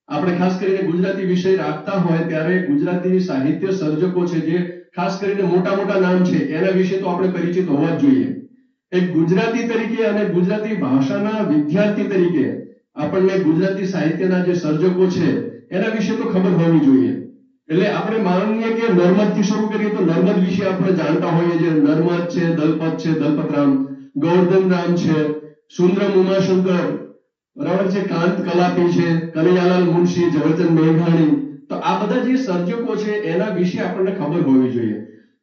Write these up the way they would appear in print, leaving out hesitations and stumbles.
આપણે ખાસ કરીને ગુજરાતી વિષય રાખતા હોય ત્યારે ગુજરાતી સાહિત્ય સર્જકો છે જે ખાસ કરીને મોટા મોટા નામ છે એના વિશે તો આપણે પરિચિત હોવા જ જોઈએ. એક ગુજરાતી તરીકે અને ગુજરાતી ભાષાના વિદ્યાર્થી તરીકે આપણને ગુજરાતી સાહિત્યના જે સર્જકો છે એના વિશે તો ખબર હોવી જોઈએ. એટલે આપણે માનીએ કે નર્મદ થી શરૂ કરીએ તો નર્મદ વિશે આપણે જાણતા હોઈએ જે નર્મદ છે, દલપત છે, દલપતરામ, ગોવર્ધન રામ છે, સુંદરમ ઉમાશંકર, બરાબર છે, કાંત કલાપી છે, કનૈયાલાલ મુનશી, ઝવેરચંદ મેઘાણી. તો આ બધા જે સર્જકો છે એના વિશે આપણને ખબર હોવી જોઈએ.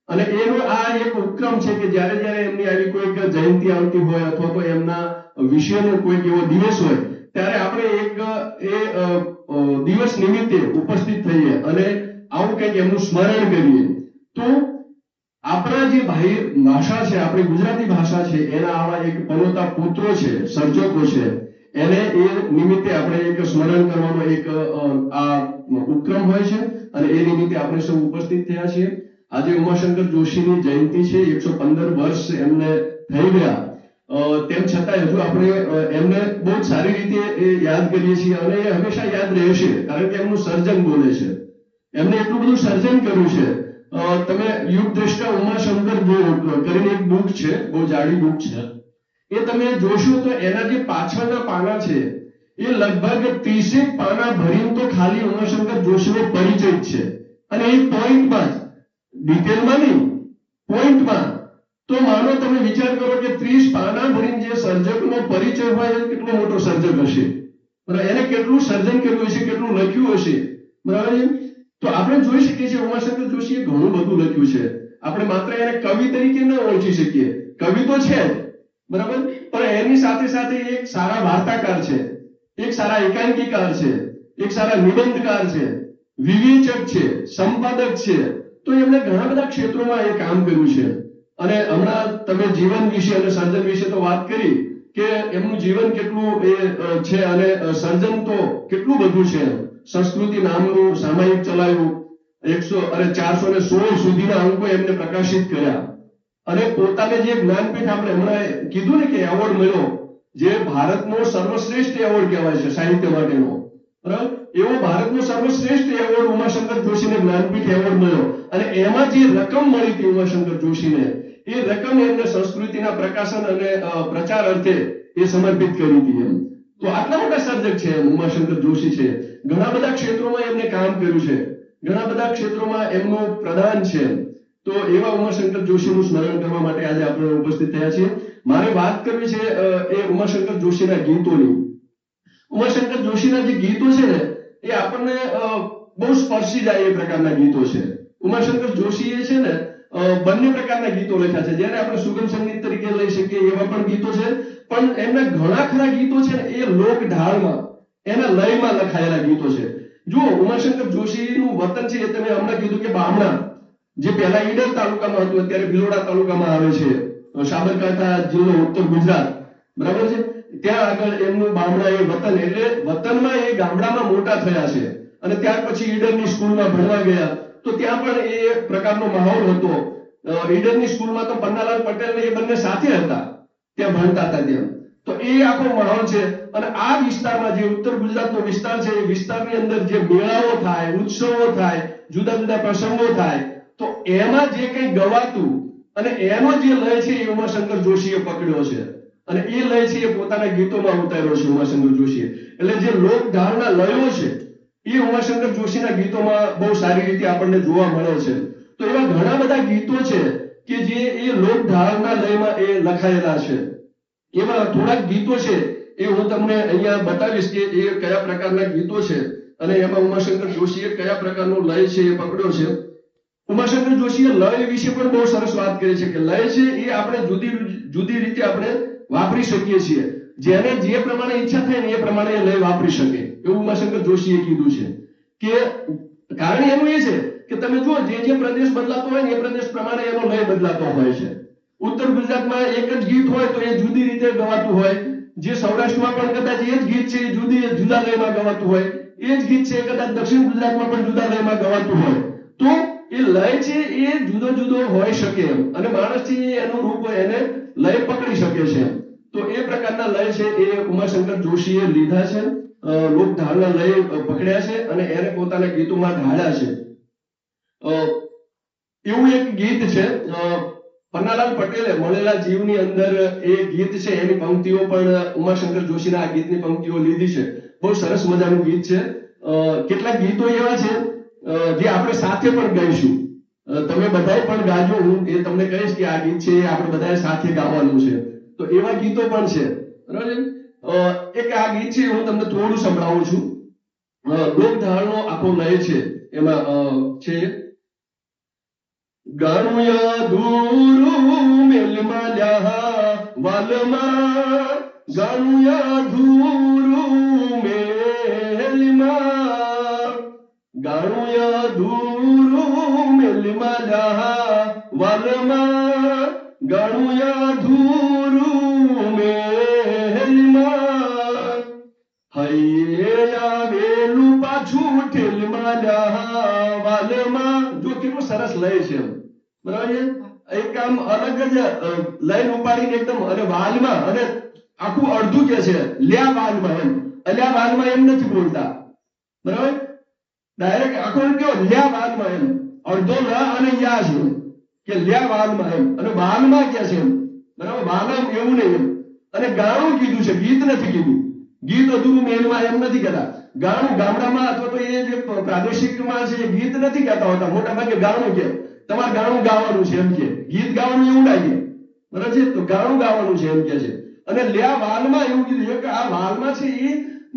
અને એનો આ એક ઉપક્રમ છે કે જ્યારે જ્યારે એમની આવી કોઈક જયંતિ આવતી હોય અથવા તો એમના વિષયનો કોઈક એવો દિવસ હોય ત્યારે આપણે એક દિવસ નિમિત્તે ઉપસ્થિત થઈએ અને આવું કંઈક એમનું સ્મરણ કરીએ. તો આપણા જે ભાષા છે, આપણી ગુજરાતી ભાષા છે, એના આવા એક પનોતા પુત્રો છે, સર્જકો છે, એને એ નિમિત્તે આપણે એક સ્મરણ કરવાનો એક આ ઉપક્રમ હોય છે અને એ નિમિત્તે આપણે સૌ ઉપસ્થિત થયા છીએ. આજે ઉમાશંકર જોશીની જયંતિ છે, 115 વર્ષ એમને થઈ ગયા. તેમ છતાં હજુ આપણે એમને બહુ સારી રીતે યાદ કરીએ છીએ અને એ હંમેશા યાદ રહેશે કારણ કે એમનું સર્જન બોલે છે. એમને એટલું બધું સર્જન કર્યું છે. તમે યુગ દ્રષ્ટા ઉમાશંકર કરીને એક બુક છે, બહુ જાડી બુક છે, એ તમે જોશો તો એના જે પાછળના પાના છે એ લગભગ 30 પાના ભરીને તો ખાલી ઉમાશંકર જોશીનો પરિચય જ છે. અને એ પોઈન્ટમાં જ, ડિટેલમાં નહીં, પોઈન્ટમાં. તો માનો તમે વિચાર કરો કે 30 પાના ભરીને જે સર્જકનો પરિચય હોય એ કેટલો મોટો સર્જક હશે, બરાબર? એને કેટલું સર્જન કર્યું હશે, કેટલું લખ્યું હશે, બરાબર છે? તો આપણે જોઈ શકીએ છીએ ઉમાશંકર જોશીએ ઘણું બધું લખ્યું છે. આપણે માત્ર એને કવિ તરીકે ન ઓળખી શકીએ, કવિ તો છે જ, બરાબર, પણ એની સાથે સાથે એક સારા વાર્તાકાર છે, એક સારા એકાંકીકાર છે, એક સારા નિબંધકાર છે, વિવેચક છે, સંપાદક છે. તો એમણે ઘણા બધા ક્ષેત્રોમાં એ કામ કર્યું છે. અને હમણાં તમે જીવન વિશે અને સર્જન વિશે તો વાત કરી કે એમનું જીવન કેટલું છે અને સર્જન તો કેટલું બધું છે. સંસ્કૃતિ નામનું સામાયિક ચલાવ્યું, 416 સુધીના અંકો એમને પ્રકાશિત કર્યા. અને પોતાને જે જ્ઞાનપીઠ આપણે હમણાં કીધું ને કે એવોર્ડ મળ્યો, જે ભારતનો સર્વશ્રેષ્ઠ એવોર્ડ કહેવાય છે સાહિત્ય માટેનો, બરાબર, એવો ભારતનો સર્વશ્રેષ્ઠ એવોર્ડ ઉમાશંકર જોશીને જ્ઞાનપીઠ એવોર્ડ મળ્યો. અને એમાં જે રકમ મળી હતી ઉમાશંકર જોશીને, એ રકમ એમને સંસ્કૃતિના પ્રકાશન અને પ્રચાર અર્થે એ સમર્પિત કરી હતી. એમ તો આટલા મોટા સર્જક છે ઉમાશંકર જોશી છે. ઘણા બધા ક્ષેત્રોમાં એમને કામ કર્યું છે, ઘણા બધા ક્ષેત્રોમાં એમનું પ્રદાન છે. તો એવા ઉમાશંકર જોશીનું સ્મરણ કરવા માટે આજે આપણે ઉપસ્થિત થયા છીએ. મારે વાત કરવી છે એ ઉમાશંકર જોશીના ગીતોની. ઉમાશંકર જોશીના જે ગીતો છે ને એ આપણને બહુ સ્પર્શી જાય એ પ્રકારના ગીતો છે. ઉમાશંકર જોશીએ છે ને બંને પ્રકારના ગીતો લખ્યા છે, જેને આપણે સુગમ સંગીત તરીકે લઈ શકીએ એવા પણ ગીતો છે, પણ એમના ઘણા ખરા ગીતો છે ને એ લોક ઢાળમાં, એના લયમાં લખાયેલા ગીતો છે. જુઓ, ઉમાશંકર જોશીનું વતન છે એ તમે હમણાં કીધું કે બામણા, જે પહેલા ઈડર તાલુકામાં હતું, અત્યારે ભિલોડા તાલુકામાં આવે છે, સાબરકાંઠા જિલ્લો, ઉત્તર ગુજરાત, બરાબર છે. ત્યાં આગળ એમનું બામણા એ વતન, એટલે વતનમાં એ ગામડામાં મોટા થયા છે અને ત્યાર પછી ઈડરની સ્કૂલમાં ભણવા ગયા. તો ત્યાં પણ એ પ્રકારનો માહોલ હતો. ઈડરની સ્કૂલમાં તો પન્નાલાલ પટેલ ને એ બંને સાથે હતા, ત્યાં ભણતા હતા ત્યાં. તો એ આખો માહોલ છે. અને આ વિસ્તારમાં જે ઉત્તર ગુજરાતનો વિસ્તાર છે, એ વિસ્તારની અંદર જે મેળાઓ થાય, ઉત્સવો થાય, જુદા જુદા પ્રસંગો થાય, તો એમાં જે કંઈ ગવાતું અને એનો જે લય છે એ ઉમાશંકર જોશીએ પકડ્યો છે અને એ લય છે એ પોતાના ગીતોમાં ઉતાર્યો છે ઉમાશંકર જોશીએ. એટલે જે લોક ઢાળના લયો છે એ ઉમાશંકર જોશીના ગીતોમાં બહુ સારી રીતે આપણને જોવા મળે છે. તો એવા ઘણા બધા ગીતો છે કે જે એ લોક ઢાળના લયમાં એ લખાયેલા છે. એવા થોડાક ગીતો છે એ હું તમને અહીંયા બતાવીશ કે એ કયા પ્રકારના ગીતો છે અને એમાં ઉમાશંકર જોશીએ કયા પ્રકારનો લય છે એ પકડ્યો છે. ઉમાશંકર જોશીએ લય વિશે પણ બહુ સરસ વાત કરી છે કે લય છે એ આપણે જુદી જુદી રીતે આપણે વાપરી શકીએ છીએ. જેને જે પ્રમાણે ઈચ્છા થાય ને એ પ્રમાણે એ લય વાપરી શકે એવું ઉમાશંકર જોશીએ કીધું છે. કે કારણ એનું એ છે કે તમે જુઓ, જે પ્રદેશ બદલાતો હોય ને એ પ્રદેશ પ્રમાણે એનો લય બદલાતો હોય છે. ઉત્તર ગુજરાતમાં એક જ ગીત હોય તો એ જુદી રીતે ગવાતું હોય, જે સૌરાષ્ટ્રમાં પણ કદાચ એ જ ગીત છે એ જુદા લયમાં ગવાતું હોય, એ જ ગીત છે કદાચ દક્ષિણ ગુજરાતમાં પણ જુદા લયમાં ગવાતું હોય. તો એ લય છે એ જુદો જુદો હોઈ શકે એમ, અને માણસ છે એનું રૂપ એને લય પકડી શકે છે. તો એ પ્રકારના લય છે એ ઉમાશંકર જોશીએ લીધા છે લોકઢાળના લય પકડ્યા છે અને એને પોતાના ગીતોમાં ઢાળ્યા છે. એવું એક ગીત છે પન્નાલાલ પટેલે મળેલા જીવની અંદર એ ગીત છે, એની પંક્તિઓ પણ ઉમાશંકર જોશીના આ ગીતની પંક્તિઓ લીધી છે. બહુ સરસ મજાનું ગીત છે. કેટલાક ગીતો એવા છે જે આપણે સાથે પણ ગાઈશું. તમે બધાએ પણ ગાજો, હું એ તમને કહીશ કે આ ગીત છે એ આપણે બધાએ સાથે ગાવાનું છે. તો એવા ગીતો પણ છે, બરાબર છે. એક આ ગીત છે, હું તમને થોડું સંભળાવું છું. લોકઢાળનો આખો લય છે, એમાં છે ગાણું અધૂરું મેલમાં લ્યા વાલમાં, ગાણું અધૂરું મેલમાં, ગાણું અધૂરું મેલમાં લ્યા વાલમાં, ગાણું અધૂરું મેલમાં, હૈયે આવેલું પાછું ઠેલમાં લ્યા વાલમાં. જો કેટલું સરસ લય છે, બરાબર છે. એક આમ અલગ જ લાઈન ઉપાડીને એકદમ અને વાલમાં, અને આખું અડધું કે છે લ્યા વાલમાં, એમ અલ્યા વાલમાં એમ નથી બોલતા, બરાબર. ડાયરેક્ટ આખો કયો લ્યા વાલમાં, એમ અડધો લ અને યા છે કે લ્યા વાલમાં, એમ અને વાલમાં કે છે, એમ બરાબર. વાલમ એવું નહીં, એમ અને ગાણું કીધું છે, ગીત નથી કીધું. ગીત અધૂરું મેલમાં એમ નથી કહેતા. ગાણું ગામડામાં અથવા તો એ જે પ્રાદેશિકમાં છે એ ગીત નથી કહેતા હોતા, મોટા ભાગે ગાણું કે તમારે ગાણું ગાવાનું છે, એમ કે ગીત ગાવાનું એવું ના કે, બરાબર છે. તો ગાણું ગાવાનું છે એમ કે છે. અને લ્યા વાલમાં એવું કીધું છે કે આ વાલમાં છે એ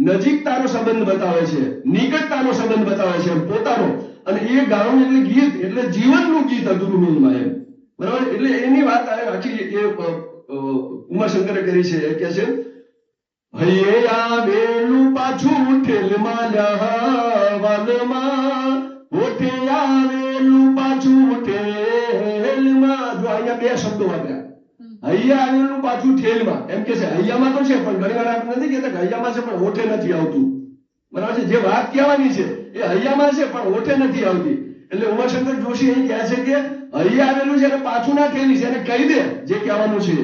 નજીકતાનો સંબંધ બતાવે છે, નિકટતાનો સંબંધ બતાવે છે પોતાનો. અને એ ગાણું એટલે ગીત, એટલે જીવનનું ગીત અધૂરું મેલમાં, એમ બરાબર. એટલે એની વાત આખી એ ઉમાશંકરે કરી છે. એ કે છે હૈયે આવેલું પાછું ઠેલમાં લ્યા વાલમાં, હોઠે આવેલું પાછું ઠેલમાં. જો અહીંયા બે શબ્દો વાપર્યા, હૈયા આવેલું પાછું ઠેલમાં, એમ કે છે હૈયામાં તો છે પણ ઘણી વાર આપણે નથી કહેતા કે હૈયામાં છે પણ હોઠે નથી આવતું, બરાબર છે. જે વાત કહેવાની છે એ હૈયામાં છે પણ હોઠે નથી આવતી. એટલે ઉમાશંકર જોશી અહીં કહે છે કે હૈયા આવેલું છે અને પાછું ના ઠેલી છે, એને કહી દે જે કહેવાનું છે,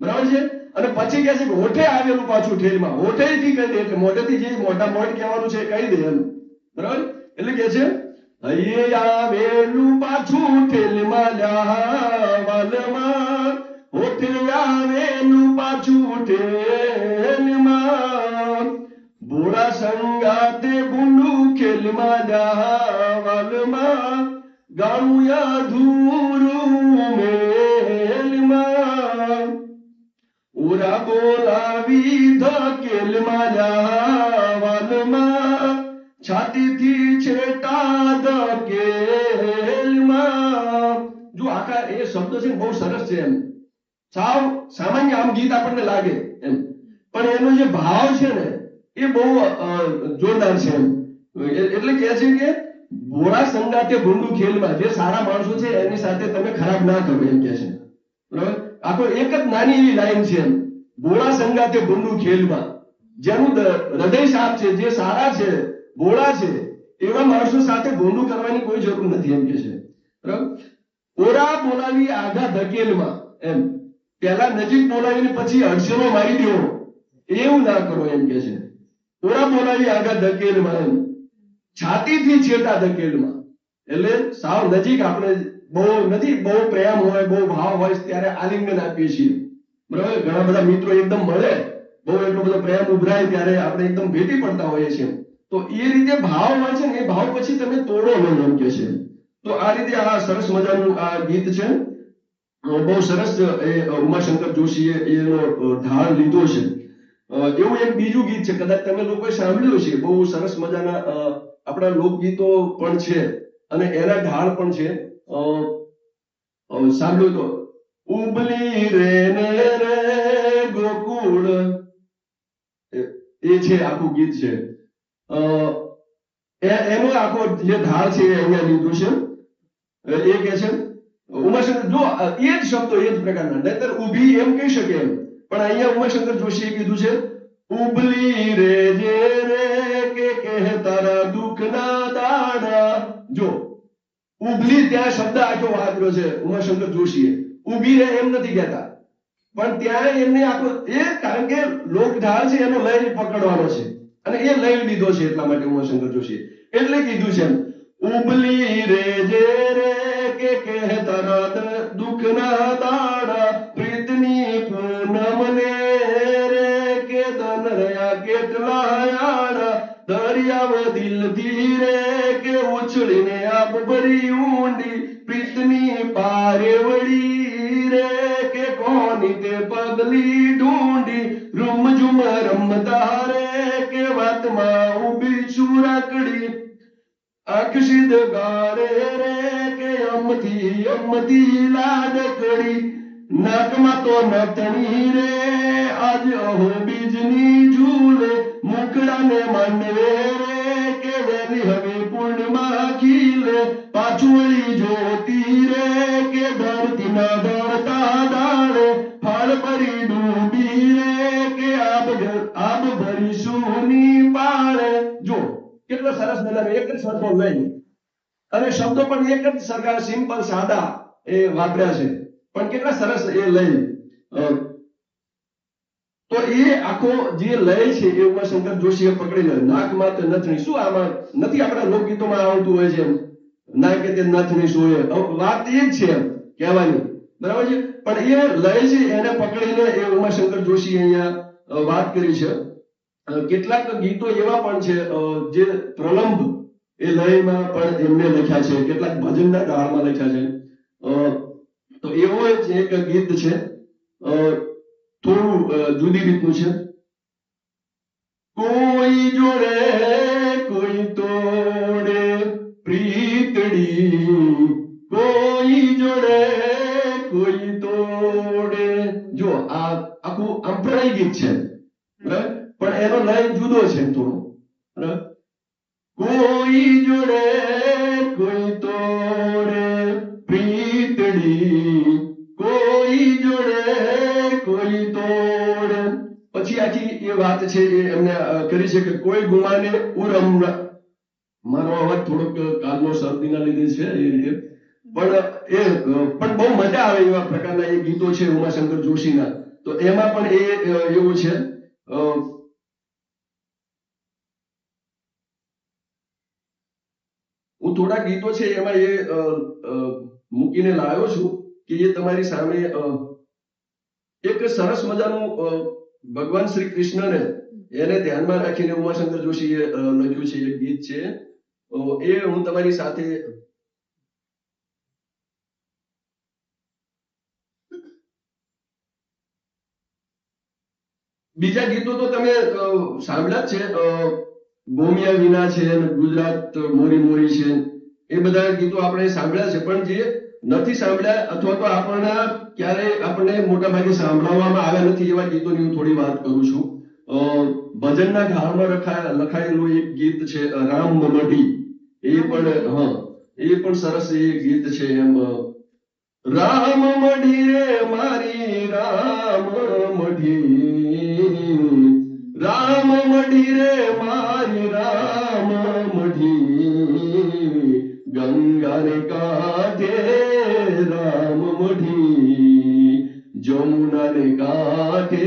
બરાબર છે. અને પછી કહે છે કે હોઠે આવેલું પાછું ઠેલમાં, હોઠેથી કહી દે એટલે મોઢેથી જે મોઢા મોઢ કહેવાનું છે કહી દે, એમ બરાબર. એટલે કે છે હૈયે આવેલું પાછું ઠેલમાં લ્યા વાલમાં, હોઠે આવેલું પાછું ઠેલમાં, ભોળા સંગાતે ગુંડું ખેલમાં લ્યા વાલમાં, ગાણું અધૂરું મેલમાં, ઉરા બોલાવી ધકેલમાં લ્યા વાલમાં, છાતીથી છેટા ધકેલમાં. જો આખા એ શબ્દ છે બહુ સરસ છે, એમ સાવ સામાન્ય આમ ગીત આપણને લાગે એમ, પણ એનો જે ભાવ છે ને એ બહુ જોરદાર છે, એમ. એટલે કહે છે કે ભોળા સંગાતે ભૂંડું ખેલમાં, જે સારા માણસો છે એની સાથે તમે ખરાબ ના કરો, એમ કે છે, બરાબર. આખો એક જ નાની એવી લાઈન છે, એમ ભોળા સંગાતે ભૂંડું ખેલમાં. જેનું હૃદય સાફ છે, જે સારા છે, ભોળા છે, એવા માણસો સાથે ભૂંડું કરવાની કોઈ જરૂર નથી, એમ કે છે, બરાબર. ઓરા બોલાવી આઘા ધકેલમાં, એમ પહેલા નજીક બોલાવીને પછી અડસેલો મારી દેવો, એવું ના કરો, એમ કે છે. ઓરા બોલાવી આઘા ધકેલમાં, એમ છાતીથી છેટા ધકેલમાં. એટલે સાવ નજીક, આપણે બહુ નથી, બહુ પ્રેમ હોય, બહુ ભાવ હોય ત્યારે આલિંગન આપીએ છીએ, બરાબર. ઘણા બધા મિત્રો એકદમ મળે, બહુ એટલો બધો પ્રેમ ઉભરાય ત્યારે આપણે એકદમ ભેટી પડતા હોઈએ છીએ. તો એ રીતે ભાવ હોય છે ને, એ ભાવ પછી તમે તોડો નહીં, એમ કે છે. તો આ રીતે આ સરસ મજાનું આ ગીત છે, બહુ સરસ. એ ઉમાશંકર જોશીએ એનો ઢાળ લીધો છે. એવું એક બીજું ગીત છે, કદાચ તમે લોકોએ સાંભળ્યું છે, બહુ સરસ મજાના આપણા લોકગીતો પણ છે અને એના ઢાળ પણ છે. સાંભળ્યું તો ઉબલી રે ને રે ગોકુળ, એ છે આખું ગીત છે. એનો આખો જે ઢાળ છે એ અહીંયા લીધું છે. એ કે છે ઉમાશંકર, જો એ જ શબ્દો એ જ પ્રકારના, નહીતર ઊભી એમ કહી શકે એમ, પણ અહીંયા ઉમાશંકર જોશીએ કીધું છે ઉબલી રે જે રે કે તારા દુઃખના દાડા. જો ઉબલી ત્યાં શબ્દ આખો વાપર્યો છે ઉમાશંકર જોશીએ, ઊભી રે એમ નથી કહેતા, પણ ત્યાં એમને આખો એ, કારણ કે લોક ઢાળ છે એનો લય પકડવાનો છે, અને એ લઈ લીધો છે એટલા માટે ઉમાશંકર જોશી એટલે કીધું છે ઉબલી રે જે રે કે તરત દુઃખના દાડા પ્રીતની પૂનમ ને રે કે દન રહ્યા કેટલા આડા દરિયાવ દિલ ધીરે કે ઉછળીને આબ ભરી ઊંડી પ્રીતની પારે વળી રે કે કોની તે પગલી ઢૂંઢી રૂમઝુમ રમતા રે કે વાતમાં ઊભી છું રાખડી આંખ સીધ ગારે રે કે અમથી લાડકડી નાકમાં તો નથણી રે આજ અહો બીજની ઝૂલે મુખડાને માંડવે રે કે વેલી હવે પૂર્ણિમા ખીલે પાછું વળી જોતી રે કે ધરતીના દળતા દાડે ફાળ ભરી ડૂબી રે કે આબ ભરી સુની પાળે જો કેટલો સરસ મજાનો એક જ શબ્દો લઈ અને શબ્દો પણ એક જ સરખા સિમ્પલ સાદા એ વાપર્યા છે પણ કેટલા સરસ એ લઈ તો એ આખો જે લય છે એ ઉમાશંકર જોશીએ પકડી લે નાકમાં તો નથણી શું આમાં નથી આપણા લોકગીતોમાં આવતું હોય છે ના કે તે નથણી શું વાત એ જ છે કહેવાની બરાબર છે પણ એ લય છે એને પકડીને એ ઉમાશંકર જોશી અહીંયા વાત કરી છે કેટલાક ગીતો એવા પણ છે જે પ્રલંબ એ લયમાં પણ એમને લખ્યા છે કેટલાક ભજનના ગાળામાં લખ્યા છે તો એવો જ એક ગીત છે થોડું જુદી રીતનું છે કોઈ જોડે કોઈ તોડે પ્રીતડી કોઈ જોડે કોઈ તોડે જો આ આખું આમ પ્રણય ગીત છે બરાબર પણ એનો લય જુદો છે થોડો બરાબર કોઈ જોડે કોઈ તોડે પ્રીતડી કોઈ જોડે કોઈ તોડે પછી આખી એ વાત છે એ એમને કરી છે કે કોઈ ગુમાને ઉરમ મારો અવાજ થોડોક કાલનો શરદીના લીધે છે એ રીતે પણ બહુ મજા આવે એવા પ્રકારના એ ગીતો છે ઉમાશંકર જોશીના તો એમાં પણ એ એવું છે હું થોડા ગીતો છે એમાં એ મૂકીને લાવ્યો છું કે એ તમારી સામે એક સરસ મજાનું ભગવાન શ્રી કૃષ્ણને એને ધ્યાનમાં રાખીને ઉમાશંકર જોશીએ લખ્યું છે એક ગીત છે એ હું તમારી સાથે બીજા ગીતો તો તમે સાંભળ્યા જ છે ભૂમિયા વિના છે ગુજરાત મોરી મોરી છે એ બધા ગીતો આપણે સાંભળ્યા છે પણ જે નથી સાંભળ્યા અથવા તો આપણને મોટા ભાગે સાંભળવામાં આવ્યા નથી એવા ગીતોની હું થોડી વાત કરું છું ભજનના ગાળામાં લખાયેલું એક ગીત છે રામ મઢી એ પણ સરસ એ ગીત છે એમ રામ મઢી રે મારી રામ મઢી રામ મઢી રે મારી રામ મઢી ગંગાને કાંઠે રામ મઢી જમુનાને કાંઠે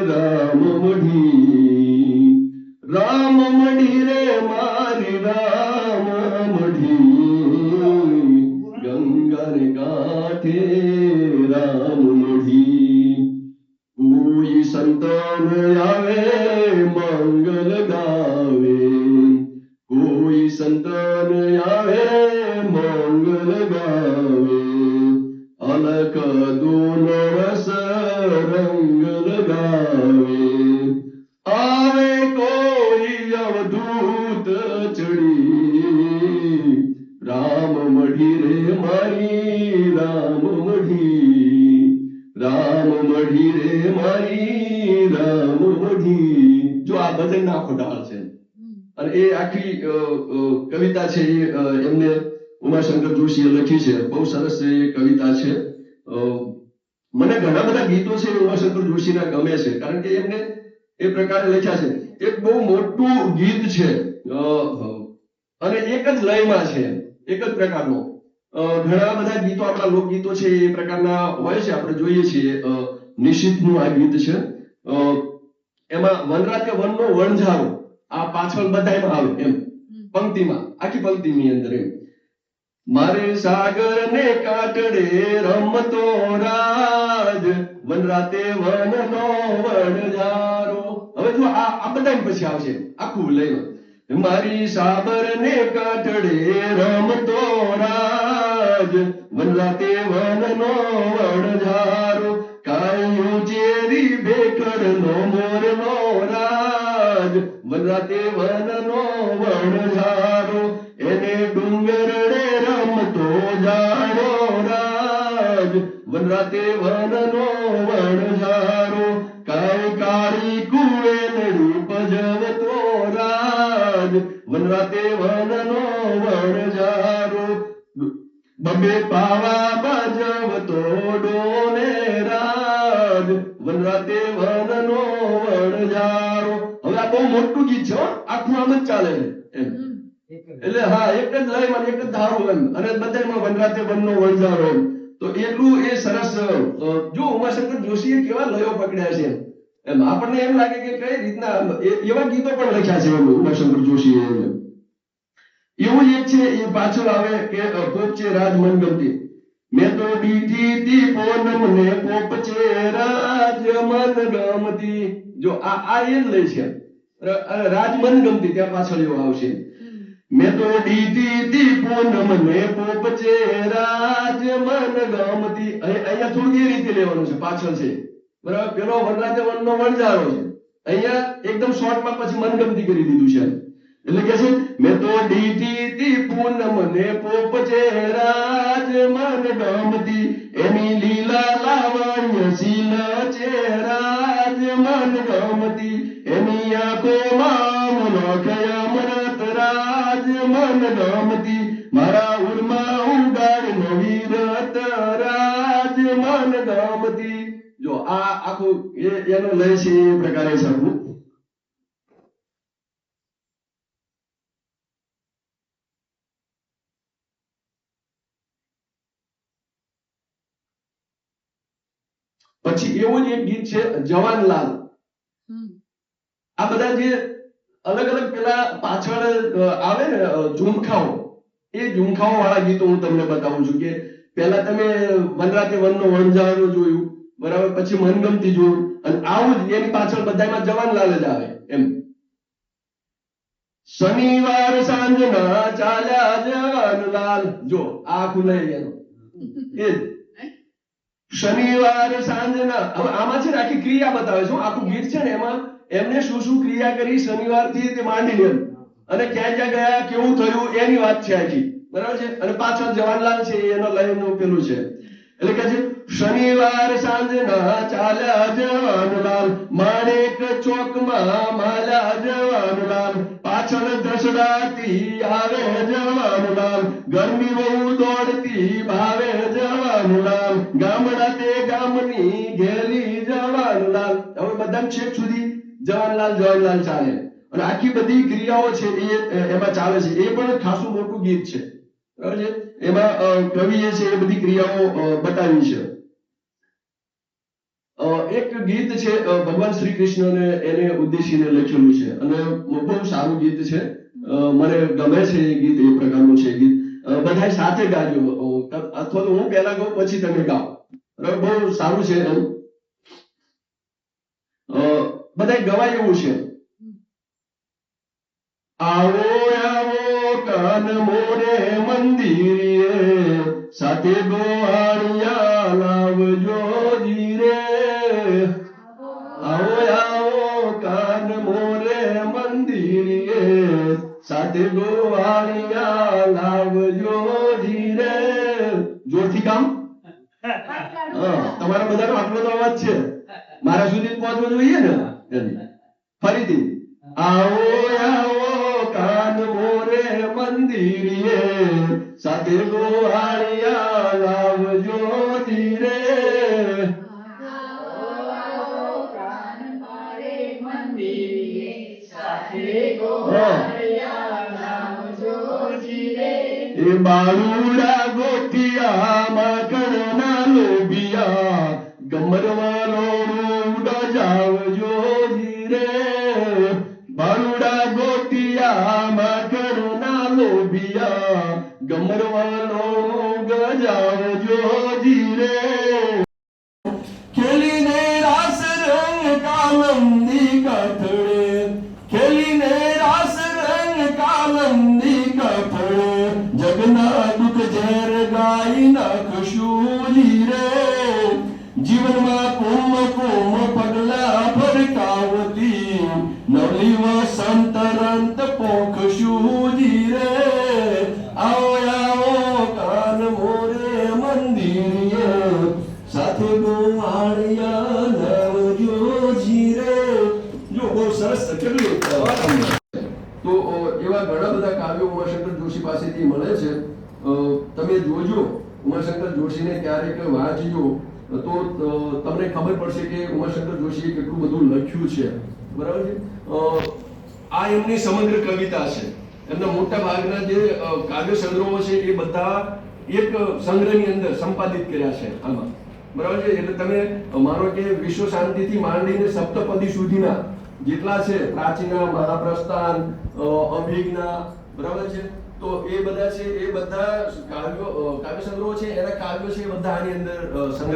રામ મઢી રામ મઢી રે મારી રામ મઢી ગંગાને કાંઠે રામ મઢી કોઈ સંતાન આવે મંગલ ગાવે કોઈ સંતાન આવે મંગલ ગાવે અલક દોન રસ રંગ લગાવે આવે કોઈ અવધૂત ચડી રામ મઢી રે મારી રામ મઢી રામ મઢી રે મારી રામ મઢી જો આ ભજન આખો ઢાળ છે અને એ આખી કવિતા છે એમને ઉમાશંકર જોશીએ લખી છે બહુ સરસ એ કવિતા છે મને ઘણા બધા ગીતો છે ઉમાશંકર જોશીના ગમે છે કારણ કે એમને એ પ્રકારે લખ્યા છે એક બહુ મોટું ગીત છે અને એક જ લયમાં છે એક જ પ્રકારનો ઘણા બધા ગીતો આપણા લોકગીતો છે એ પ્રકારના હોય છે આપણે જોઈએ છીએ નિશિતનું આ ગીત છે એમાં વનરાતે વનનો વણઝારો આ પાછળ બધાયમાં આવે એમ પંક્તિમાં, આખી પંક્તિની અંદર એમ મારે સાગર ને કાંઠડે રમતો રાજ વનરાતે વનનો વણઝારો. હવે જો આ બધા પછી આવશે આખું લઈને મારી સાબર ને કાંઠડે રમતો રાજ વનરાતે વનનો વણઝારો કાયું ચેરી ભેખડ નો મોરનો રાજ વનરાતે વનનો વણઝારો એને ડુંગરડે રમતો જાણો રાજ વનરાતે વનનો વણઝારો કાય કાળી કુળેલડી પજવતો રાજ વનરાતે વનનો વણઝારો બબે પાવા બજવતો ડોને રાજ વનરાતે વનનો વણઝારો. હવે આ બહુ મોટું ગીત છે, આખું આમ જ ચાલે છે એમ. એટલે હા, એક જ લયમાં એક જ ધારો એમ અને બધામાં વનરાતે વનનો વણઝારો એમ. તો એટલું એ સરસ. જો ઉમાશંકર જોશીએ કેવા લયો પકડ્યા છે એમ આપણને એમ લાગે કે કઈ રીતના એવા ગીતો પણ લખ્યા છે એમ ઉમાશંકર જોશીએ. એવું જ એક છે એ પાછળ આવે કે પોપ છે રાજ મનગમતી મેં તો દીધી તી પોનમ ને પોપ છે રાજ મનગમતી. જો આ એ જ લે છે રાજ મનગમતી, ત્યાં પાછળ એવો આવશે મેં તો દીધી તી પૂનમ ને પોપ છે રાજ મનગમતી. અહીંયા થોડું એ રીતે લેવાનું છે, પાછળ છે બરાબર. પેલો વનરાતે વનનો વણઝારો છે, અહીંયા એકદમ શોર્ટમાં પછી મનગમતી કરી દીધું છે. એટલે કે છે મેં તો દીધી તી પૂનમ ને પોપ છે રાજ મનગમતી એની લીલા લાવણ્ય શીલ છે રાજ મનગમતી એની આંખોમાં મુલક અમૃત રાજ મનગમતી મારા ઉરમાં ઉગાડ નવી રત રાજ મનગમતી. જો આ આખું એનો લય છે એ પ્રકારે છે આખું. પછી એવું જ એક ગીત છે જવાનલાલ. આ બધા જે અલગ અલગ પેલા પાછળ આવે ને ઝુમખાઓ, એ ઝુમખાઓ વાળા ગીતો હું તમને બતાવું છું કે પેલા તમે વનરાતે વનનો વણઝારો જોયું બરાબર, પછી મનગમતી જોયું અને આવું જ એની પાછળ બધામાં જવાનલાલ જ આવે એમ. શનિવાર સાંજના ચાલ્યા જવાનલાલ. જો આ આખું લઈ એનો એ જ શનિવાર સાંજના. હવે આમાં છે ને આખી ક્રિયા બતાવે છે, આખું ગીત છે ને એમાં એમને શું શું ક્રિયા કરી શનિવાર થી તે માંડીને એમ અને ક્યાં ક્યાં ગયા કેવું થયું એની વાત છે આખી બરાબર છે. અને પાછળ જવાનલાલ છે એનો લયનું પેલું છે. એટલે કે છે શનિવાર સાંજના ચાલ્યા જવાનલાલ માણેક ચોકમાં માલ્યા જવાનલાલ પાછળ ધસડાતી આવે જવાનલાલ ગરમી બહુ દોડતી ભાવે જવાનલાલ ગામડા તે ગામની ઘેલી જવાનલાલ. હવે બધા છેક સુધી જવાનલાલ જવાનલાલ ચાલે અને આખી બધી ક્રિયાઓ છે એ એમાં ચાલે છે. એ પણ ખાસું મોટું ગીત છે બરાબર છે. એમાં કવિએ છે એ બધી ક્રિયાઓ બતાવી છે. એક ગીત છે ભગવાન શ્રી કૃષ્ણને એને ઉદ્દેશીને લખેલું છે અને બહુ સારું ગીત છે, મને ગમે છે એ ગીત. એ પ્રકારનું છે ગીત. બધા સાથે ગાજો અથવા તો હું પહેલા ગાઉં પછી તમે ગાઓ બરાબર, બહુ સારું છે એમ. બધા ગવાય એવું છે. આવો આવો કાન મોરે મંદિરે સાથે ગોવાળિયા લાવજો ધીરે. આવો આવો કાન મોરે મંદિરે સાથે ગોવાળિયા લાવજો ધીરે. જોરથી કામ. તમારા બધાનો આટલો તો અવાજ છે, મારા સુધી પહોંચવો જોઈએ ને. ફરીથી આવો આવો કાન મોરે મંદિરે સાથે ગોવાળિયા લાવજો ધીરે. એ બાળુડા ગોઠિયા માખણના લોભિયા ગમરવા લોડું જાવજો ધીરે. પિયા ગમરવાનો ગજાવજો જીરે ખેલીને રાસ રંગ કાલંદી કથળે ખેલીને રાસ રંગ કાલંદી કથળે જગના દુઃખ ઝેર ગાઈ નાખશું જીરે જીવનમાં કુમ કુમ પગલા ફરકાવતી નવલી વસંતરંત પોખશું જીરે આવો આવો કાન મોરે મંદિરે સાથે ગોવાળિયા નવજો જીરે જો બહુ સરસ કેટલી તો એવા ઘણા બધા કાવ્યો ઉમાશંકર જોશી પાસેથી મળે છે તમે જોજો ઉમાશંકર જોશીને ક્યારેક વાંચજો તો તમને ખબર પડશે કે ઉમાશંકર જોશીએ કેટલું બધું લખ્યું છે બરાબર છે આ એમની સમગ્ર કવિતા છે એમના મોટા ભાગના જે કાવ્ય સંગ્રહો છે એ બધા એક સંગ્રહની અંદર સંપાદિત કર્યા છે આમાં બરાબર છે એટલે તમે માનો કે વિશ્વ શાંતિથી માંડીને સપ્તપદી સુધીના જેટલા છે પ્રાચીના મહાપ્રસ્થાન અભિજ્ઞા બરાબર છે તો એ બધા છે એ બધા કાવ્ય સંગ્રહો છે એના કાવ્યો છે એ બધા આની અંદર સંગ્રહ